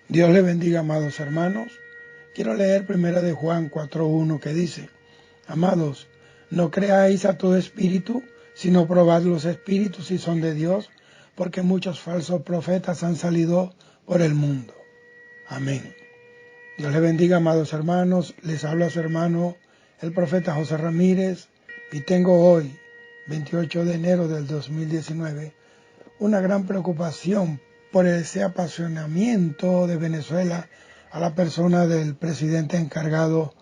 Dios le bendiga, amados hermanos. Quiero leer 1 de Juan 4:1 que dice: Amados, no creáis a todo espíritu, sino probad los espíritus si son de Dios, porque muchos falsos profetas han salido por el mundo. Amén. Dios le bendiga, amados hermanos. Les habla su hermano, el profeta José Ramírez, y tengo hoy, 28 de enero del 2019, una gran preocupación por ese apasionamiento de Venezuela a la persona del presidente encargado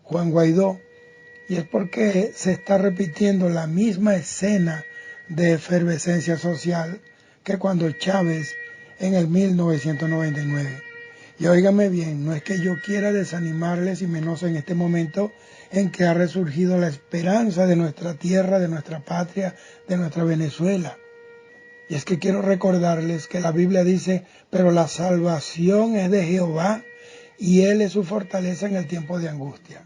Juan Guaidó, y es porque se está repitiendo la misma escena de efervescencia social que cuando Chávez en el 1999. Y óigame bien, no es que yo quiera desanimarles, y menos en este momento en que ha resurgido la esperanza de nuestra tierra, de nuestra patria, de nuestra Venezuela. Y es que quiero recordarles que la Biblia dice: pero la salvación es de Jehová, y Él es su fortaleza en el tiempo de angustia.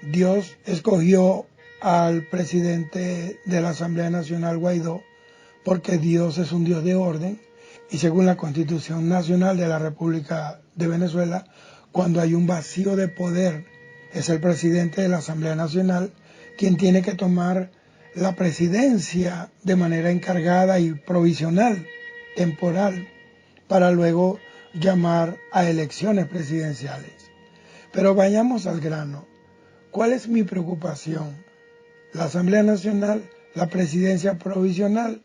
Dios escogió al presidente de la Asamblea Nacional, Guaidó, porque Dios es un Dios de orden, y según la Constitución Nacional de la República de Venezuela, cuando hay un vacío de poder, es el presidente de la Asamblea Nacional quien tiene que tomar la presidencia de manera encargada y provisional, temporal, para luego llamar a elecciones presidenciales. Pero vayamos al grano. ¿Cuál es mi preocupación? ¿La Asamblea Nacional? ¿La presidencia provisional?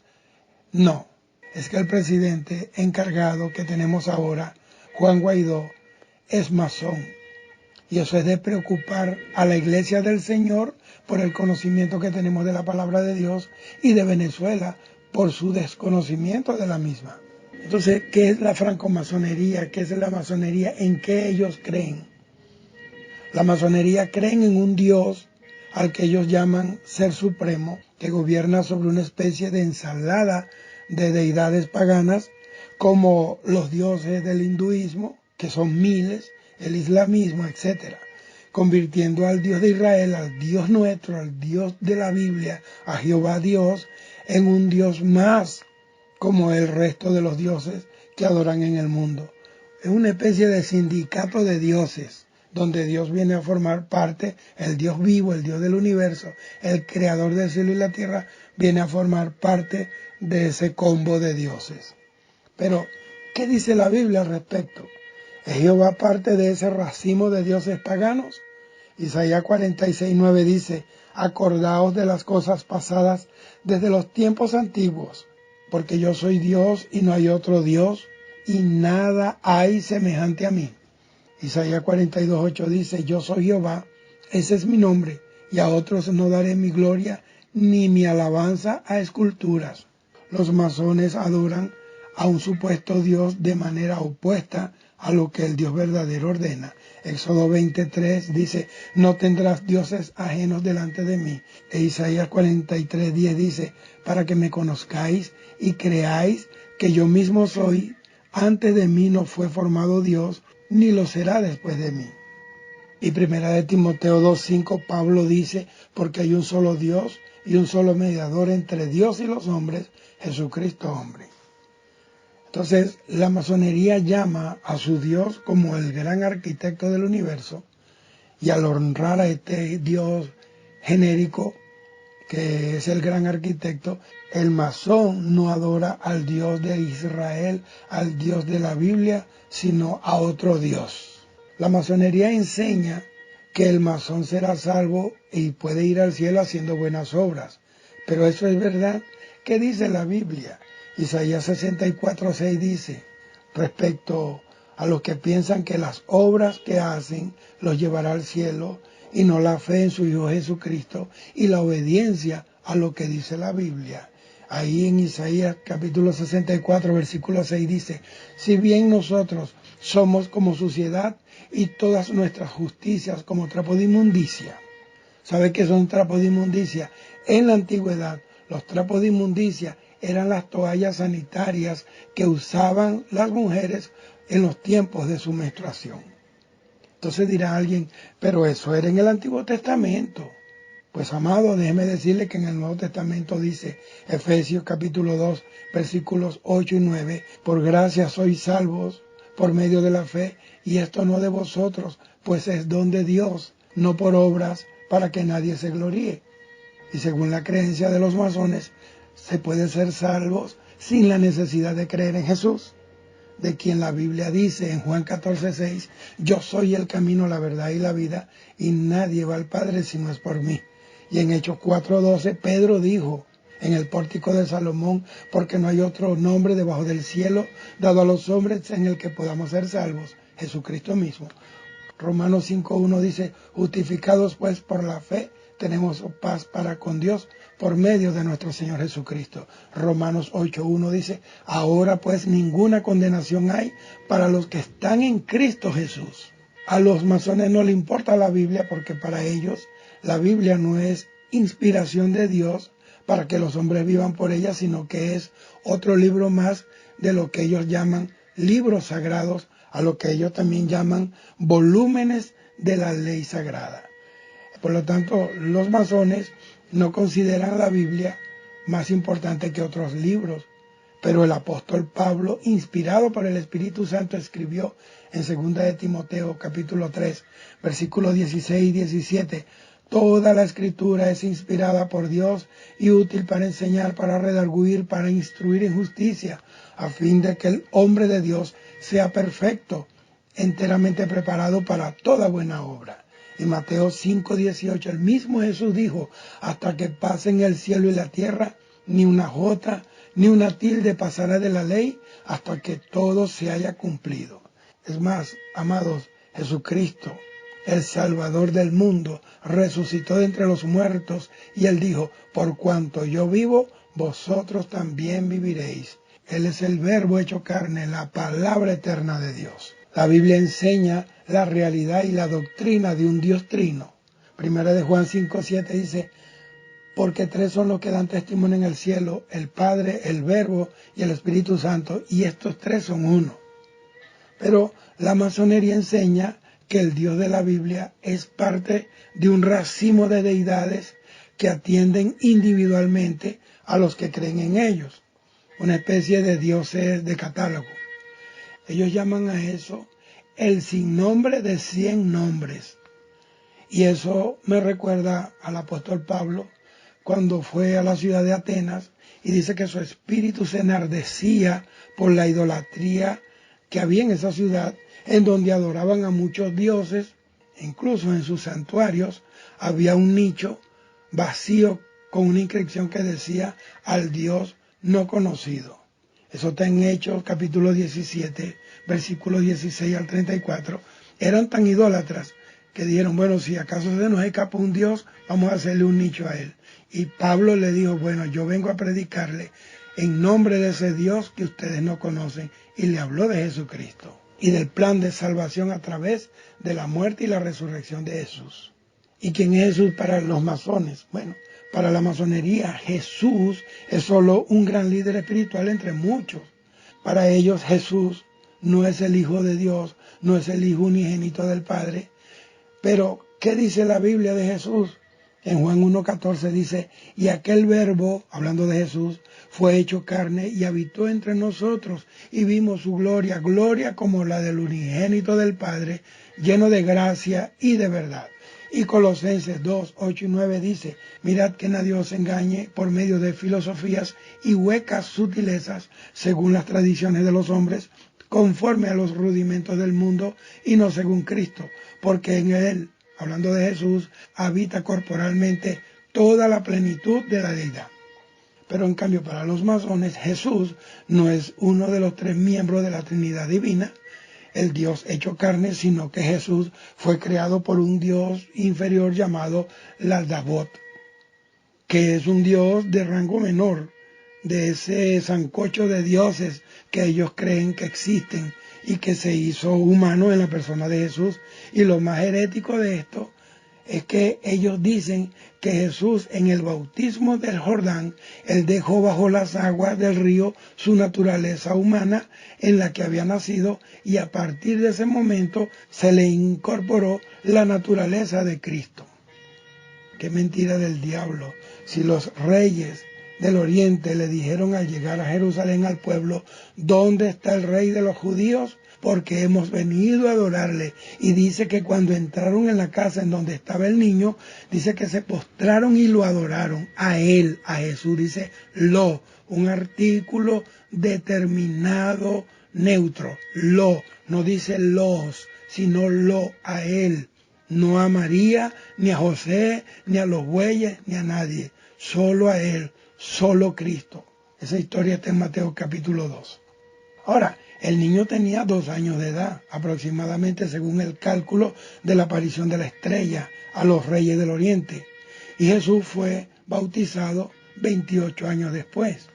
No, es que el presidente encargado que tenemos ahora, Juan Guaidó, es masón. Y eso es de preocupar a la Iglesia del Señor por el conocimiento que tenemos de la palabra de Dios, y de Venezuela por su desconocimiento de la misma. Entonces, ¿qué es la francomasonería? ¿Qué es la masonería? ¿En qué ellos creen? La masonería creen en un Dios al que ellos llaman Ser Supremo, que gobierna sobre una especie de ensalada de deidades paganas, como los dioses del hinduismo, que son miles, el islamismo, etc., convirtiendo al Dios de Israel, al Dios nuestro, al Dios de la Biblia, a Jehová Dios, en un Dios más como el resto de los dioses que adoran en el mundo. Es una especie de sindicato de dioses, donde Dios viene a formar parte, el Dios vivo, el Dios del universo, el creador del cielo y la tierra, viene a formar parte de ese combo de dioses. Pero, ¿qué dice la Biblia al respecto? ¿Es Jehová parte de ese racimo de dioses paganos? Isaías 46:9 dice: acordaos de las cosas pasadas desde los tiempos antiguos, porque yo soy Dios y no hay otro Dios, y nada hay semejante a mí. Isaías 42:8 dice: yo soy Jehová, ese es mi nombre, y a otros no daré mi gloria ni mi alabanza a esculturas. Los masones adoran a un supuesto Dios de manera opuesta a lo que el Dios verdadero ordena. Éxodo 23 dice: no tendrás dioses ajenos delante de mí. E Isaías 43:10 dice: para que me conozcáis y creáis que yo mismo soy, antes de mí no fue formado Dios, ni lo será después de mí. Y 1 de Timoteo 2:5, Pablo dice: porque hay un solo Dios y un solo mediador entre Dios y los hombres, Jesucristo hombre. Entonces, la masonería llama a su Dios como el gran arquitecto del universo, y al honrar a este Dios genérico, que es el gran arquitecto, el masón no adora al Dios de Israel, al Dios de la Biblia, sino a otro Dios. La masonería enseña que el masón será salvo y puede ir al cielo haciendo buenas obras. Pero eso es verdad. ¿Qué dice la Biblia? Isaías 64:6 dice, respecto a los que piensan que las obras que hacen los llevará al cielo, y no la fe en su Hijo Jesucristo y la obediencia a lo que dice la Biblia. Ahí en Isaías capítulo 64, versículo 6 dice: si bien nosotros somos como suciedad, y todas nuestras justicias como trapo de inmundicia. ¿Sabe qué son trapos de inmundicia? En la antigüedad, los trapos de inmundicia eran las toallas sanitarias que usaban las mujeres en los tiempos de su menstruación. Entonces dirá alguien: pero eso era en el Antiguo Testamento. Pues amado, déjeme decirle que en el Nuevo Testamento dice, Efesios capítulo 2, versículos 8 y 9, por gracia sois salvos por medio de la fe, y esto no de vosotros, pues es don de Dios, no por obras, para que nadie se gloríe. Y según la creencia de los masones, se puede ser salvos sin la necesidad de creer en Jesús, de quien la Biblia dice en Juan 14:6, yo soy el camino, la verdad y la vida, y nadie va al Padre si no es por mí. Y en Hechos 4:12, Pedro dijo en el pórtico de Salomón, porque no hay otro nombre debajo del cielo dado a los hombres en el que podamos ser salvos, Jesucristo mismo. Romanos 5:1 dice, justificados pues por la fe, tenemos paz para con Dios por medio de nuestro Señor Jesucristo. Romanos 8:1 dice, ahora pues ninguna condenación hay para los que están en Cristo Jesús. A los masones no les importa la Biblia porque para ellos la Biblia no es inspiración de Dios para que los hombres vivan por ella, sino que es otro libro más de lo que ellos llaman libros sagrados, a lo que ellos también llaman volúmenes de la ley sagrada. Por lo tanto, los masones no consideran la Biblia más importante que otros libros, pero el apóstol Pablo, inspirado por el Espíritu Santo, escribió en 2 de Timoteo capítulo 3, versículos 16 y 17, toda la escritura es inspirada por Dios y útil para enseñar, para redarguir, para instruir en justicia, a fin de que el hombre de Dios sea perfecto, enteramente preparado para toda buena obra. En Mateo 5:18, el mismo Jesús dijo, hasta que pasen el cielo y la tierra, ni una jota, ni una tilde pasará de la ley, hasta que todo se haya cumplido. Es más, amados, Jesucristo, el Salvador del mundo, resucitó de entre los muertos, y Él dijo, por cuanto yo vivo, vosotros también viviréis. Él es el Verbo hecho carne, la palabra eterna de Dios. La Biblia enseña la realidad y la doctrina de un Dios trino. Primera de Juan 5:7 dice, porque tres son los que dan testimonio en el cielo, el Padre, el Verbo y el Espíritu Santo, y estos tres son uno. Pero la masonería enseña que el Dios de la Biblia es parte de un racimo de deidades que atienden individualmente a los que creen en ellos, una especie de dioses de catálogo. Ellos llaman a eso el sinnombre de 100 nombres. Y eso me recuerda al apóstol Pablo cuando fue a la ciudad de Atenas y dice que su espíritu se enardecía por la idolatría que había en esa ciudad, en donde adoraban a muchos dioses. Incluso en sus santuarios había un nicho vacío con una inscripción que decía al Dios no conocido. Eso está en Hechos capítulo 17, versículos 16 al 34. Eran tan idólatras que dijeron, bueno, si acaso se nos escapa un Dios, vamos a hacerle un nicho a él. Y Pablo le dijo, bueno, yo vengo a predicarle en nombre de ese Dios que ustedes no conocen. Y le habló de Jesucristo y del plan de salvación a través de la muerte y la resurrección de Jesús. ¿Y quién es Jesús para los masones? Bueno, para la masonería, Jesús es solo un gran líder espiritual entre muchos. Para ellos, Jesús no es el Hijo de Dios, no es el Hijo unigénito del Padre. Pero, ¿qué dice la Biblia de Jesús? En Juan 1:14 dice, y aquel Verbo, hablando de Jesús, fue hecho carne y habitó entre nosotros, y vimos su gloria, gloria como la del unigénito del Padre, lleno de gracia y de verdad. Y Colosenses 2:8 y 9 dice, mirad que nadie os engañe por medio de filosofías y huecas sutilezas, según las tradiciones de los hombres, conforme a los rudimentos del mundo y no según Cristo, porque en Él, hablando de Jesús, habita corporalmente toda la plenitud de la deidad. Pero en cambio para los masones, Jesús no es uno de los tres miembros de la Trinidad Divina, el Dios hecho carne, sino que Jesús fue creado por un Dios inferior llamado Ladabot, que es un Dios de rango menor, de ese sancocho de dioses que ellos creen que existen y que se hizo humano en la persona de Jesús. Y lo más herético de esto es que ellos dicen que Jesús en el bautismo del Jordán, Él dejó bajo las aguas del río su naturaleza humana en la que había nacido, y a partir de ese momento se le incorporó la naturaleza de Cristo. Qué mentira del diablo. Si los reyes del oriente le dijeron al llegar a Jerusalén al pueblo: ¿dónde está el rey de los judíos? Porque hemos venido a adorarle. Y dice que cuando entraron en la casa en donde estaba el niño, dice que se postraron y lo adoraron a él, a Jesús. Dice lo, un artículo determinado neutro, lo, no dice los, sino lo, a él. No a María, ni a José, ni a los bueyes, ni a nadie. Solo a él, solo Cristo. Esa historia está en Mateo capítulo 2. Ahora, el niño tenía 2 años de edad, aproximadamente según el cálculo de la aparición de la estrella a los reyes del oriente. Y Jesús fue bautizado 28 años después.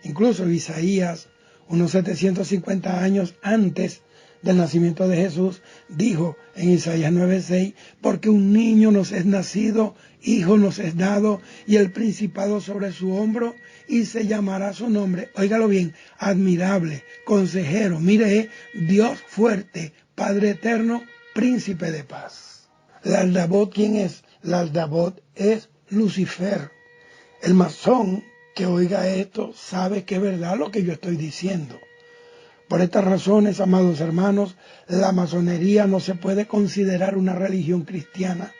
Incluso Isaías, unos 750 años antes del nacimiento de Jesús, dijo en Isaías 9:6: porque un niño nos es nacido, hijo nos es dado, y el principado sobre su hombro, y se llamará su nombre, óigalo bien, admirable, consejero, mire, Dios fuerte, Padre eterno, príncipe de paz. La Aldabot, ¿quién es? La Aldabot es Lucifer. El masón que oiga esto sabe que es verdad lo que yo estoy diciendo. Por estas razones, amados hermanos, la masonería no se puede considerar una religión cristiana,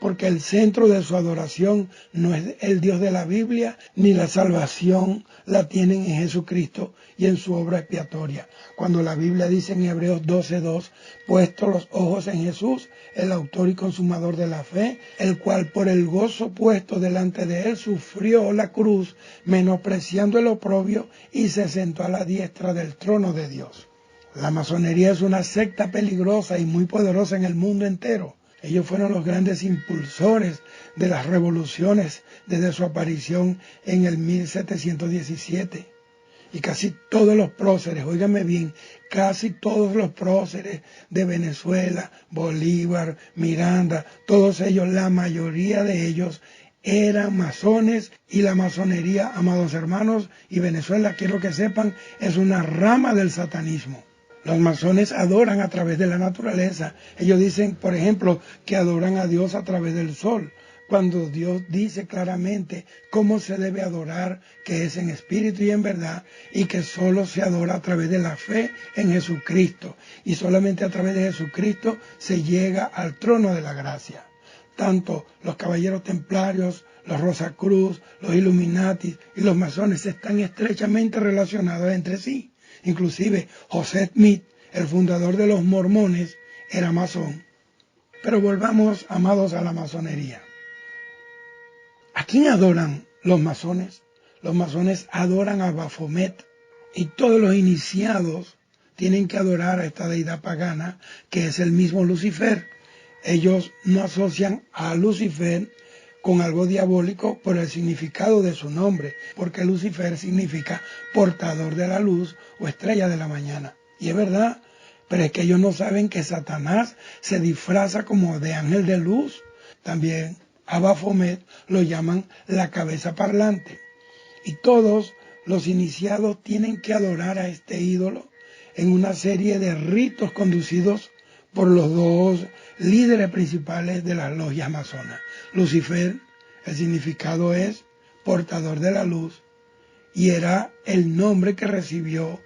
porque el centro de su adoración no es el Dios de la Biblia, ni la salvación la tienen en Jesucristo y en su obra expiatoria. Cuando la Biblia dice en Hebreos 12:2, puesto los ojos en Jesús, el autor y consumador de la fe, el cual por el gozo puesto delante de él sufrió la cruz, menospreciando el oprobio, y se sentó a la diestra del trono de Dios. La masonería es una secta peligrosa y muy poderosa en el mundo entero. Ellos fueron los grandes impulsores de las revoluciones desde su aparición en el 1717. Y casi todos los próceres, óigame bien, casi todos los próceres de Venezuela, Bolívar, Miranda, todos ellos, la mayoría de ellos eran masones, y la masonería, amados hermanos, y Venezuela, quiero que sepan, es una rama del satanismo. Los masones adoran a través de la naturaleza. Ellos dicen, por ejemplo, que adoran a Dios a través del sol, cuando Dios dice claramente cómo se debe adorar, que es en espíritu y en verdad, y que solo se adora a través de la fe en Jesucristo. Y solamente a través de Jesucristo se llega al trono de la gracia. Tanto los caballeros templarios, los Rosacruz, los Illuminati y los masones están estrechamente relacionados entre sí. Inclusive José Smith, el fundador de los mormones, era masón. Pero volvamos, amados, a la masonería. ¿A quién adoran los masones? Los masones adoran a Baphomet, y todos los iniciados tienen que adorar a esta deidad pagana, que es el mismo Lucifer. Ellos no asocian a Lucifer con algo diabólico por el significado de su nombre, porque Lucifer significa portador de la luz o estrella de la mañana. Y es verdad, pero es que ellos no saben que Satanás se disfraza como de ángel de luz. También a Baphomet lo llaman la cabeza parlante. Y todos los iniciados tienen que adorar a este ídolo en una serie de ritos conducidos por los dos líderes principales de las logias masonas. Lucifer, el significado es portador de la luz, y era el nombre que recibió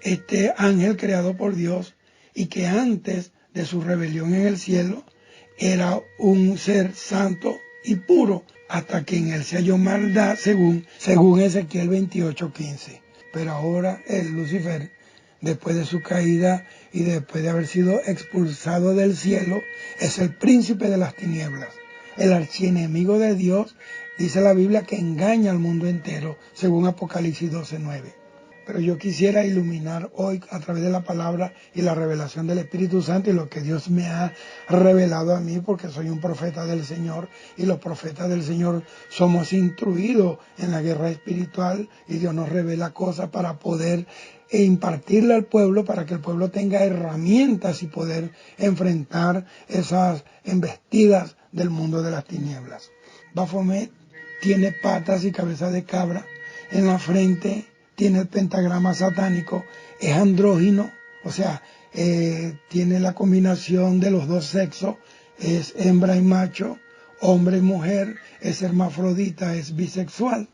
este ángel creado por Dios, y que antes de su rebelión en el cielo era un ser santo y puro, hasta que en él se halló maldad, según Ezequiel 28:15. Pero ahora el Lucifer, después de su caída y después de haber sido expulsado del cielo, es el príncipe de las tinieblas, el archienemigo de Dios. Dice la Biblia que engaña al mundo entero, según Apocalipsis 12:9. Pero yo quisiera iluminar hoy a través de la palabra y la revelación del Espíritu Santo y lo que Dios me ha revelado a mí, porque soy un profeta del Señor, y los profetas del Señor somos instruidos en la guerra espiritual, y Dios nos revela cosas para poder impartirle al pueblo, para que el pueblo tenga herramientas y poder enfrentar esas embestidas del mundo de las tinieblas. Baphomet tiene patas y cabeza de cabra, en la frente tiene el pentagrama satánico, es andrógino, o sea, tiene la combinación de los dos sexos, es hembra y macho, hombre y mujer, es hermafrodita, es bisexual.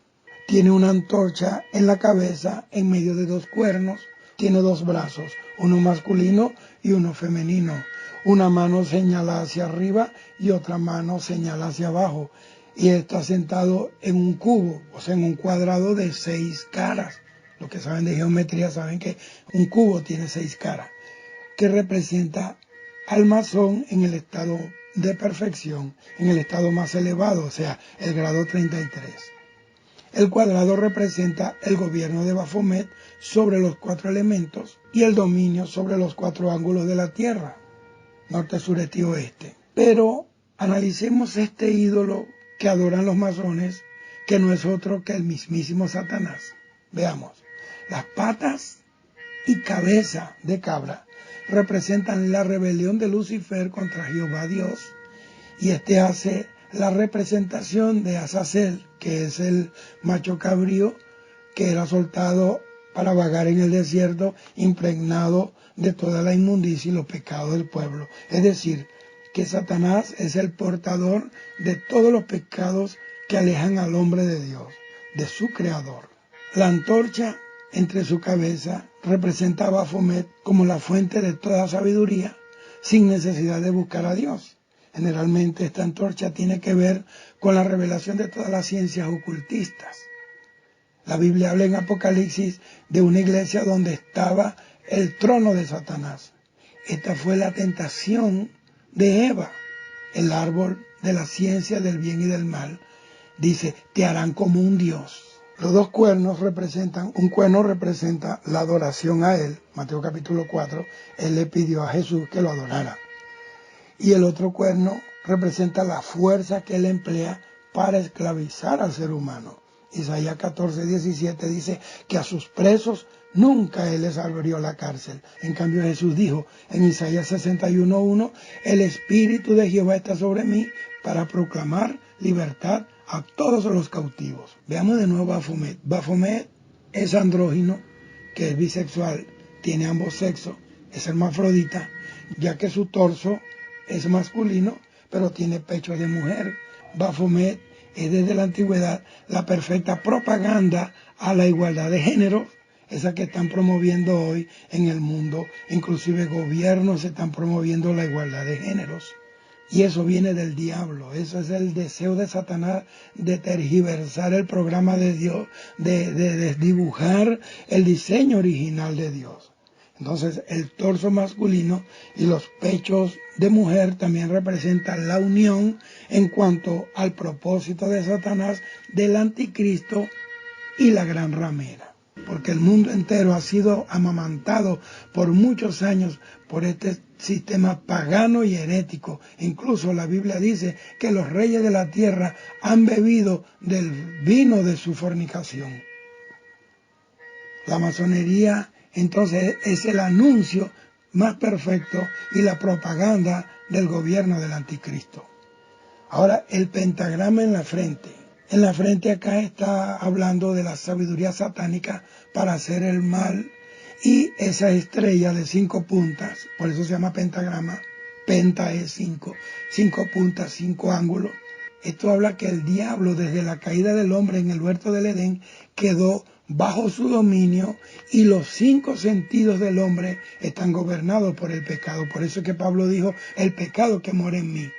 Tiene una antorcha en la cabeza en medio de dos cuernos. Tiene dos brazos, uno masculino y uno femenino. Una mano señala hacia arriba y otra mano señala hacia abajo. Y está sentado en un cubo, o sea, en un cuadrado de 6 caras. Los que saben de geometría saben que un cubo tiene 6 caras, que representa al masón en el estado de perfección, en el estado más elevado, o sea, el grado 33. El cuadrado representa el gobierno de Baphomet sobre los 4 elementos y el dominio sobre los 4 ángulos de la tierra, norte, sur, este y oeste. Pero analicemos este ídolo que adoran los masones, que no es otro que el mismísimo Satanás. Veamos, las patas y cabeza de cabra representan la rebelión de Lucifer contra Jehová Dios, y este hace la representación de Azazel, que es el macho cabrío que era soltado para vagar en el desierto, impregnado de toda la inmundicia y los pecados del pueblo. Es decir, que Satanás es el portador de todos los pecados que alejan al hombre de Dios, de su creador. La antorcha entre su cabeza representa a Baphomet como la fuente de toda sabiduría, sin necesidad de buscar a Dios. Generalmente esta antorcha tiene que ver con la revelación de todas las ciencias ocultistas. La Biblia habla en Apocalipsis de una iglesia donde estaba el trono de Satanás. Esta fue la tentación de Eva, el árbol de la ciencia del bien y del mal. Dice, te harán como un Dios. Los dos cuernos representan, un cuerno representa la adoración a él. Mateo capítulo 4, él le pidió a Jesús que lo adorara. Y el otro cuerno representa la fuerza que él emplea para esclavizar al ser humano. Isaías 14, 17 dice que a sus presos nunca él les abrió la cárcel. En cambio Jesús dijo en Isaías 61, 1, el Espíritu de Jehová está sobre mí para proclamar libertad a todos los cautivos. Veamos de nuevo Baphomet. Baphomet es andrógino, que es bisexual, tiene ambos sexos, es hermafrodita, ya que su torso es masculino, pero tiene pecho de mujer. Baphomet es desde la antigüedad la perfecta propaganda a la igualdad de género, esa que están promoviendo hoy en el mundo. Inclusive gobiernos están promoviendo la igualdad de géneros. Y eso viene del diablo, eso es el deseo de Satanás de tergiversar el programa de Dios, de desdibujar el diseño original de Dios. Entonces el torso masculino y los pechos de mujer también representan la unión en cuanto al propósito de Satanás, del anticristo y la gran ramera. Porque el mundo entero ha sido amamantado por muchos años por este sistema pagano y herético. Incluso la Biblia dice que los reyes de la tierra han bebido del vino de su fornicación. La masonería entonces es el anuncio más perfecto y la propaganda del gobierno del anticristo. Ahora, el pentagrama en la frente. En la frente acá está hablando de la sabiduría satánica para hacer el mal, y esa estrella de 5 puntas, por eso se llama pentagrama. Penta es 5, 5 puntas, 5 ángulos. Esto habla que el diablo, desde la caída del hombre en el huerto del Edén, quedó bajo su dominio, y los 5 sentidos del hombre están gobernados por el pecado. Por eso es que Pablo dijo, el pecado que mora en mí.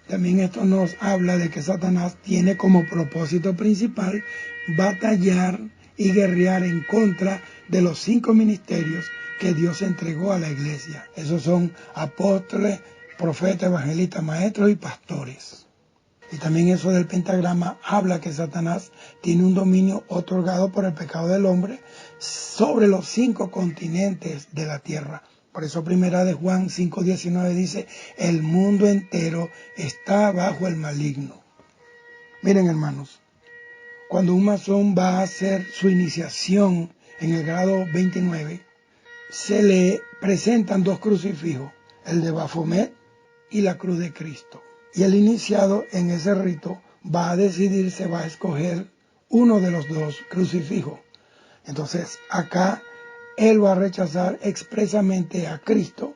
También esto nos habla de que Satanás tiene como propósito principal batallar y guerrear en contra de los 5 ministerios que Dios entregó a la iglesia. Esos son apóstoles, profetas, evangelistas, maestros y pastores. Y también eso del pentagrama habla que Satanás tiene un dominio otorgado por el pecado del hombre sobre los 5 continentes de la tierra. Por eso primera de Juan 5:19 dice, el mundo entero está bajo el maligno. Miren, hermanos, cuando un masón va a hacer su iniciación en el grado 29, se le presentan 2 crucifijos, el de Baphomet y la cruz de Cristo. Y el iniciado en ese rito va a decidir, se va a escoger uno de los 2 crucifijos. Entonces acá él va a rechazar expresamente a Cristo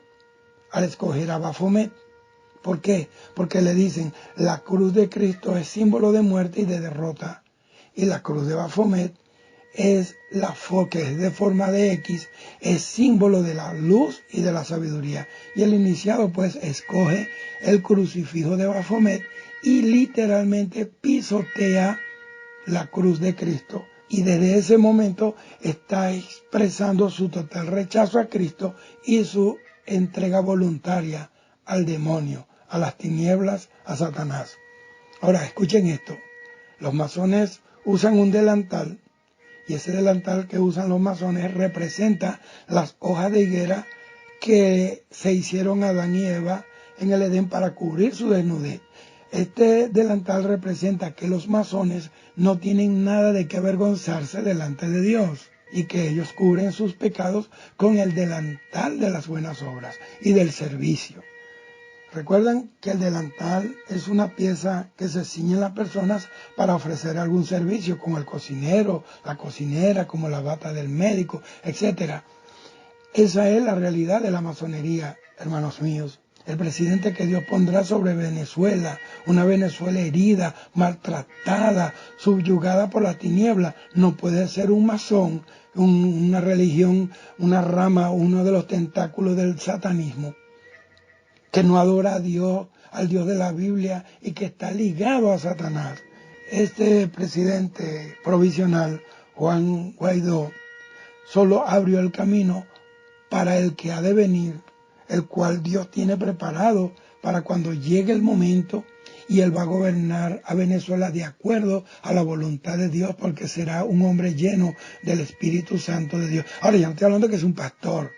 al escoger a Baphomet. ¿Por qué? Porque le dicen, la cruz de Cristo es símbolo de muerte y de derrota, Y la cruz de Baphomet es que es de forma de X, es símbolo de la luz y de la sabiduría. Y el iniciado pues escoge el crucifijo de Baphomet y literalmente pisotea la cruz de Cristo. Y desde ese momento está expresando su total rechazo a Cristo y su entrega voluntaria al demonio, a las tinieblas, a Satanás. Ahora, escuchen esto. Los masones usan un delantal y ese delantal que usan los masones representa las hojas de higuera que se hicieron Adán y Eva en el Edén para cubrir su desnudez. Este delantal representa que los masones no tienen nada de qué avergonzarse delante de Dios y que ellos cubren sus pecados con el delantal de las buenas obras y del servicio. Recuerden que el delantal es una pieza que se ciñen las personas para ofrecer algún servicio, como el cocinero, la cocinera, como la bata del médico, etc. Esa es la realidad de la masonería, hermanos míos. El presidente que Dios pondrá sobre Venezuela, una Venezuela herida, maltratada, subyugada por la tiniebla, no puede ser un masón, una religión, una rama, uno de los tentáculos del satanismo, que no adora a Dios, al Dios de la Biblia y que está ligado a Satanás. Este presidente provisional, Juan Guaidó, solo abrió el camino para el que ha de venir, el cual Dios tiene preparado para cuando llegue el momento, y él va a gobernar a Venezuela de acuerdo a la voluntad de Dios, porque será un hombre lleno del Espíritu Santo de Dios. Ahora, ya no estoy hablando que es un pastor,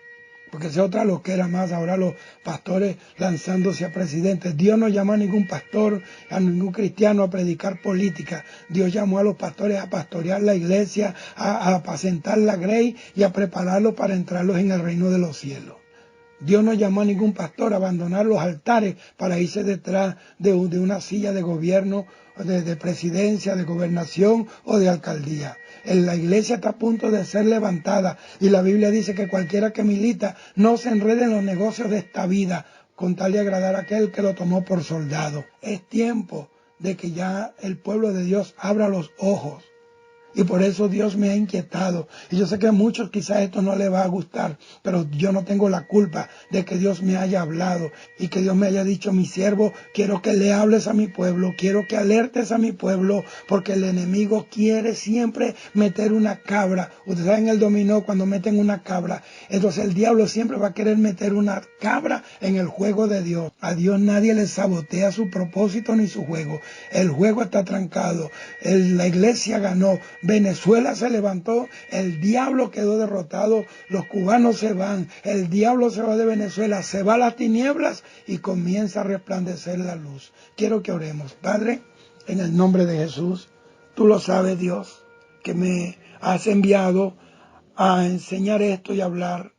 porque esa es otra loquera más, ahora los pastores lanzándose a presidentes. Dios no llamó a ningún pastor, a ningún cristiano a predicar política. Dios llamó a los pastores a pastorear la iglesia, a apacentar la grey y a prepararlos para entrarlos en el reino de los cielos. Dios no llamó a ningún pastor a abandonar los altares para irse detrás de una silla de gobierno, de presidencia, de gobernación o de alcaldía. La iglesia está a punto de ser levantada y la Biblia dice que cualquiera que milita no se enrede en los negocios de esta vida con tal de agradar a aquel que lo tomó por soldado. Es tiempo de que ya el pueblo de Dios abra los ojos. Y por eso Dios me ha inquietado. Y yo sé que a muchos quizás esto no les va a gustar, pero yo no tengo la culpa de que Dios me haya hablado y que Dios me haya dicho: mi siervo, quiero que le hables a mi pueblo, quiero que alertes a mi pueblo, porque el enemigo quiere siempre meter una cabra. Ustedes saben el dominó cuando meten una cabra. Entonces el diablo siempre va a querer meter una cabra en el juego de Dios. A Dios nadie le sabotea su propósito ni su juego. El juego está trancado. La iglesia ganó. Venezuela se levantó, el diablo quedó derrotado, los cubanos se van, el diablo se va de Venezuela, se va a las tinieblas y comienza a resplandecer la luz. Quiero que oremos. Padre, en el nombre de Jesús, tú lo sabes, Dios, que me has enviado a enseñar esto y hablar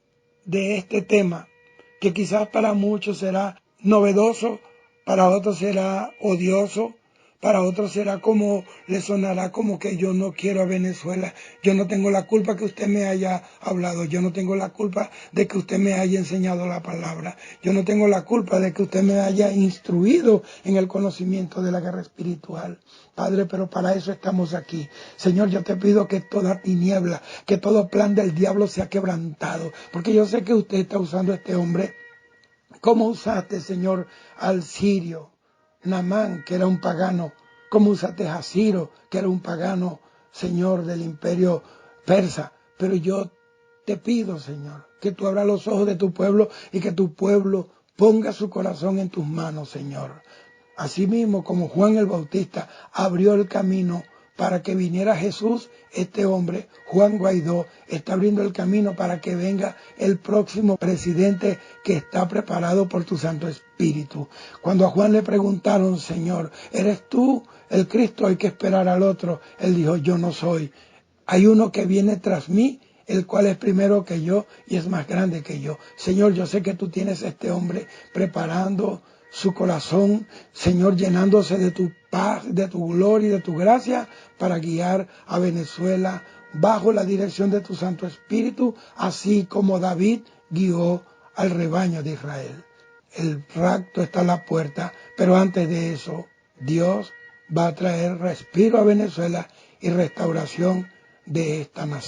de este tema, que quizás para muchos será novedoso, para otros será odioso, para otros será como, le sonará como que yo no quiero a Venezuela. Yo no tengo la culpa que usted me haya hablado. Yo no tengo la culpa de que usted me haya enseñado la palabra. Yo no tengo la culpa de que usted me haya instruido en el conocimiento de la guerra espiritual. Padre, pero para eso estamos aquí. Señor, yo te pido que toda tiniebla, que todo plan del diablo sea quebrantado. Porque yo sé que usted está usando a este hombre. ¿Cómo usaste, Señor, al sirio Naamán, que era un pagano? ¿Cómo usaste a Ciro, que era un pagano, Señor, del imperio persa? Pero yo te pido, Señor, que tú abras los ojos de tu pueblo y que tu pueblo ponga su corazón en tus manos, Señor. Asimismo, como Juan el Bautista abrió el camino para que viniera Jesús, este hombre, Juan Guaidó, está abriendo el camino para que venga el próximo presidente que está preparado por tu Santo Espíritu. Cuando a Juan le preguntaron: Señor, ¿eres tú el Cristo? Hay que esperar al otro. Él dijo: yo no soy. Hay uno que viene tras mí, el cual es primero que yo y es más grande que yo. Señor, yo sé que tú tienes a este hombre preparando su corazón, Señor, llenándose de tu paz, de tu gloria y de tu gracia para guiar a Venezuela bajo la dirección de tu Santo Espíritu, así como David guió al rebaño de Israel. El rapto está a la puerta, pero antes de eso, Dios va a traer respiro a Venezuela y restauración de esta nación.